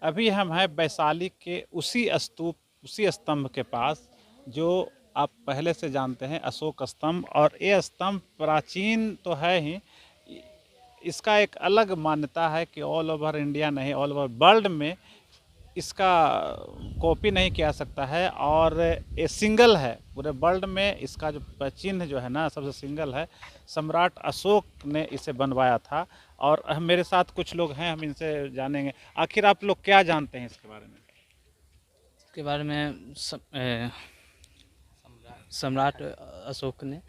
अभी हम हैं वैशाली के उसी स्तूप, उसी स्तंभ के पास जो आप पहले से जानते हैं, अशोक स्तंभ। और ये स्तंभ प्राचीन तो है ही, इसका एक अलग मान्यता है कि ऑल ओवर इंडिया नहीं, ऑल ओवर वर्ल्ड में इसका कॉपी नहीं किया सकता है। और ये सिंगल है पूरे वर्ल्ड में, इसका जो चिन्ह जो है ना सबसे सिंगल है। सम्राट अशोक ने इसे बनवाया था। और हम, मेरे साथ कुछ लोग हैं, हम इनसे जानेंगे आखिर आप लोग क्या जानते हैं इसके बारे में। के बारे में सम्राट अशोक ने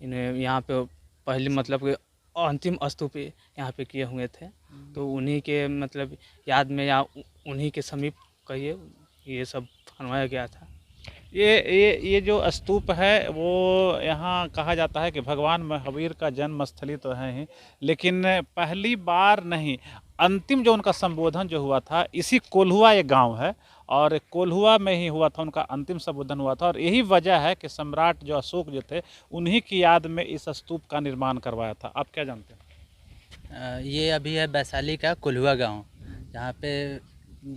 इन्हें यहाँ पे पहले मतलब कि अंतिम स्तूप यहाँ पे किए हुए थे, तो उन्हीं के मतलब याद में या उन्हीं के समीप कहिए ये सब बनवाया गया था। ये जो स्तूप है वो यहाँ कहा जाता है कि भगवान महावीर का जन्म स्थली तो है ही, लेकिन पहली बार नहीं, अंतिम जो उनका संबोधन जो हुआ था इसी कोल्हुआ एक गांव है, और कोल्हुआ में ही हुआ था उनका अंतिम संबोधन हुआ था। और यही वजह है कि सम्राट जो अशोक जो थे उन्हीं की याद में इस स्तूप का निर्माण करवाया था। आप क्या जानते हैं? ये अभी है वैशाली का कोल्हुआ गांव, जहाँ पे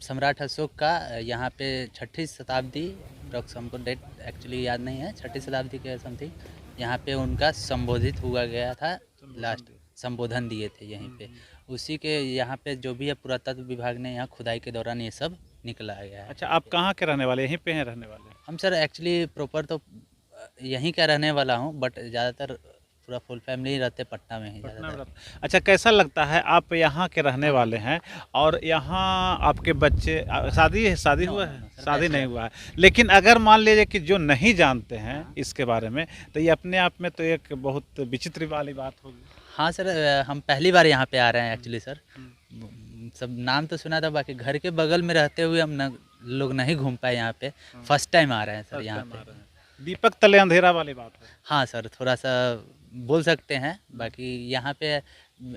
सम्राट अशोक का यहाँ पे 6ठी शताब्दी, अप्रॉक्स हमको डेट एक्चुअली याद नहीं है, 6ठी शताब्दी के समथिंग यहाँ पे उनका संबोधित हुआ गया था, लास्ट संबोधन दिए थे यहीं पे। उसी के यहाँ पे जो भी है पुरातत्व विभाग ने यहाँ खुदाई के दौरान ये सब निकला गया है। अच्छा, आप कहाँ के रहने वाले, यहीं पे हैं रहने वाले? हम सर एक्चुअली प्रॉपर तो यहीं का रहने वाला हूँ, बट ज़्यादातर पूरा फुल फैमिली रहते पटना में ही पटना में ज़्यादातर। अच्छा, कैसा लगता है, आप यहाँ के रहने वाले हैं और यहाँ आपके बच्चे, शादी शादी हुआ है? सर, शादी नहीं बैचलर। हुआ है, लेकिन अगर मान लीजिए कि जो नहीं जानते हैं इसके बारे में, तो ये अपने आप में तो एक बहुत विचित्र वाली बात होगी। हाँ सर, हम पहली बार यहाँ पे आ रहे हैं एक्चुअली सर। सब नाम तो सुना था, बाकी घर के बगल में रहते हुए हम न लोग नहीं घूम पाए यहाँ पे। फर्स्ट टाइम आ रहे हैं सर यहाँ पे। दीपक तले अंधेरा वाली बात है। हाँ सर, थोड़ा सा बोल सकते हैं। बाकी यहाँ पे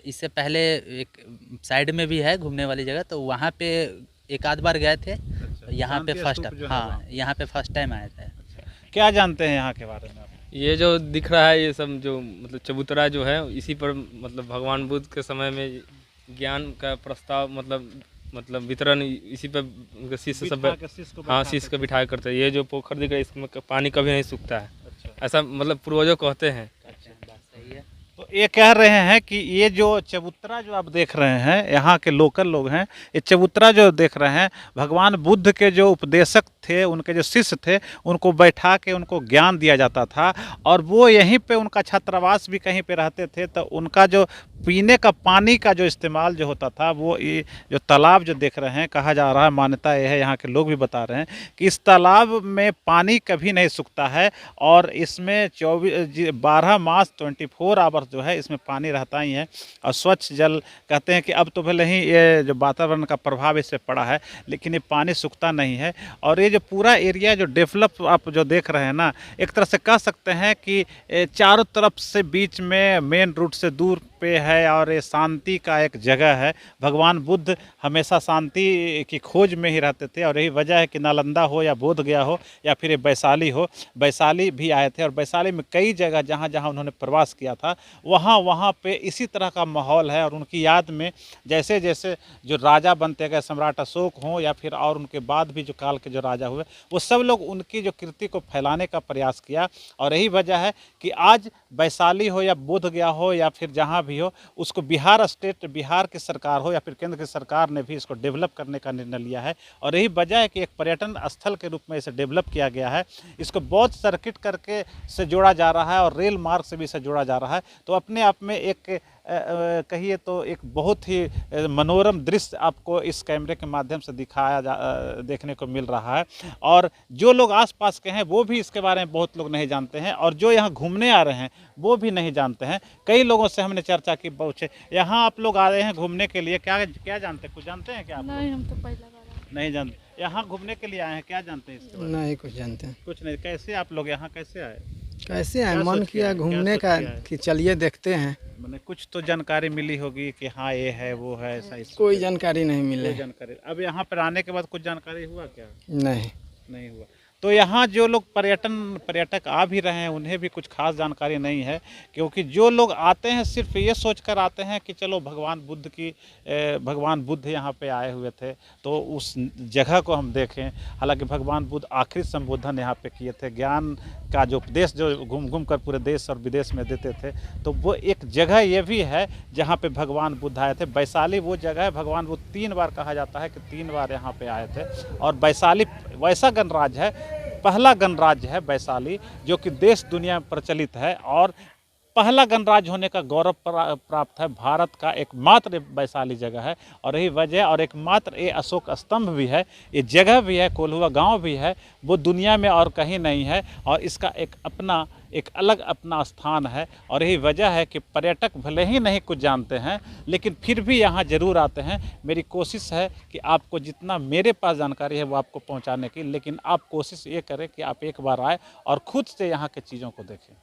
इससे पहले एक साइड में भी है घूमने वाली जगह, तो वहाँ पे एक आध बार गए थे। अच्छा, यहाँ पे शांति फर्स्ट, स्तूप जो है हाँ वहाँ। यहाँ पे फर्स्ट टाइम आए थे। अच्छा, क्या जानते हैं यहाँ के बारे में आप? ये जो दिख रहा है ये सब जो मतलब चबूतरा जो है, इसी पर मतलब भगवान बुद्ध के समय में ज्ञान का प्रस्ताव मतलब वितरण इसी पर उनके शिष्य सब, बिठा के शिष्य को हाँ बैठा शिष्य करके। को बिठा करते हैं। ये जो पोखर दिख रहा है इसमें पानी कभी नहीं सूखता है, अच्छा, ऐसा मतलब पूर्वजों कहते हैं। बात सही है। तो ये कह रहे हैं कि ये जो चबूतरा जो आप देख रहे हैं, यहाँ के लोकल लोग हैं, ये चबूतरा जो देख रहे हैं, भगवान बुद्ध के जो उपदेशक थे, उनके जो शिष्य थे, उनको बैठा के उनको ज्ञान दिया जाता था। और वो यहीं पे उनका छात्रावास भी कहीं पे रहते थे, तो उनका जो पीने का पानी का जो इस्तेमाल जो होता था, वो ये जो तालाब जो देख रहे हैं, कहा जा रहा है, मान्यता ये है, यहाँ के लोग भी बता रहे हैं कि इस तालाब में पानी कभी नहीं सूखता है। और इसमें 12 मास 24 आवर्स जो है इसमें पानी रहता ही है। और स्वच्छ जल, कहते हैं कि अब तो भले ही ये जो वातावरण का प्रभाव इस पर पड़ा है, लेकिन ये पानी सूखता नहीं है। और ये जो पूरा एरिया जो डेवलप आप जो देख रहे हैं ना, एक तरह से कह सकते हैं कि चारों तरफ से बीच में मेन रूट से दूर पे है, और ये शांति का एक जगह है। भगवान बुद्ध हमेशा शांति की खोज में ही रहते थे, और यही वजह है कि नालंदा हो या बोध गया हो या फिर ये वैशाली हो, वैशाली भी आए थे। और वैशाली में कई जगह जहाँ जहाँ उन्होंने प्रवास किया था, वहाँ वहाँ पे इसी तरह का माहौल है। और उनकी याद में जैसे जैसे जो राजा बनते गए, सम्राट अशोक हों या फिर और उनके बाद भी जो काल के जो राजा हुए, वो सब लोग उनकी जो कृति को फैलाने का प्रयास किया। और यही वजह है कि आज वैशाली हो या बोध गया हो या फिर जहाँ भी हो, उसको बिहार स्टेट, बिहार की सरकार हो या फिर केंद्र की सरकार ने भी इसको डेवलप करने का निर्णय लिया है। और यही वजह है कि एक पर्यटन स्थल के रूप में इसे डेवलप किया गया है। इसको बौद्ध सर्किट करके से जोड़ा जा रहा है और रेल मार्ग से भी इसे जोड़ा जा रहा है। तो अपने आप में एक कहिए तो एक बहुत ही मनोरम दृश्य आपको इस कैमरे के माध्यम से देखने को मिल रहा है। और जो लोग आसपास के हैं वो भी इसके बारे में बहुत लोग नहीं जानते हैं, और जो यहाँ घूमने आ रहे हैं वो भी नहीं जानते हैं। कई लोगों से हमने चर्चा की, पूछे यहाँ आप लोग आ रहे हैं घूमने के लिए, क्या क्या जानते हैं, कुछ जानते हैं क्या आप लोग? नहीं, हम तो पहला बार नहीं जानते। यहाँ घूमने के लिए आए हैं, क्या जानते हैं इसके बारे में? नहीं कुछ जानते हैं। कुछ नहीं। कैसे आप लोग यहाँ कैसे आए? कैसे आए, क्या मन सोच के किया आए? क्या घूमने सोच का के आए? कि चलिए देखते हैं। मैंने कुछ तो जानकारी मिली होगी कि हाँ ये है वो है, ऐसा इस कोई जानकारी नहीं मिले। कोई जानकारी। अब यहाँ पर आने के बाद कुछ जानकारी हुआ क्या? नहीं। नहीं हुआ। तो यहाँ जो लोग पर्यटक आ भी रहे हैं उन्हें भी कुछ खास जानकारी नहीं है, क्योंकि जो लोग आते हैं सिर्फ ये सोचकर आते हैं कि चलो भगवान बुद्ध यहाँ पे आए हुए थे तो उस जगह को हम देखें। हालांकि भगवान बुद्ध आखिरी संबोधन यहाँ पे किए थे, ज्ञान का जो उपदेश जो घूम घूम कर पूरे देश और विदेश में देते थे, तो वो एक जगह ये भी है जहाँ पे भगवान बुद्ध आए थे। वैशाली वो जगह है, भगवान बुद्ध 3 बार कहा जाता है कि 3 बार यहाँ पे आए थे। और वैशाली वैसा गणराज्य है, पहला गणराज्य है वैशाली, जो कि देश दुनिया में प्रचलित है और पहला गणराज्य होने का गौरव प्राप्त है। भारत का एकमात्र वैशाली जगह है और यही वजह, और एकमात्र ये अशोक स्तंभ भी है, ये जगह भी है, कोल्हुआ गांव भी है, वो दुनिया में और कहीं नहीं है और इसका एक अलग अपना स्थान है। और यही वजह है कि पर्यटक भले ही नहीं कुछ जानते हैं लेकिन फिर भी यहाँ ज़रूर आते हैं। मेरी कोशिश है कि आपको जितना मेरे पास जानकारी है वो आपको पहुँचाने की, लेकिन आप कोशिश ये करें कि आप एक बार आए और खुद से यहाँ की चीज़ों को देखें।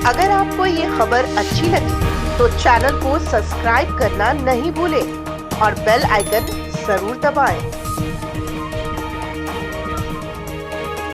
अगर आपको ये खबर अच्छी लगी तो चैनल को सब्सक्राइब करना नहीं भूलें और बेल आइकन जरूर दबाएं।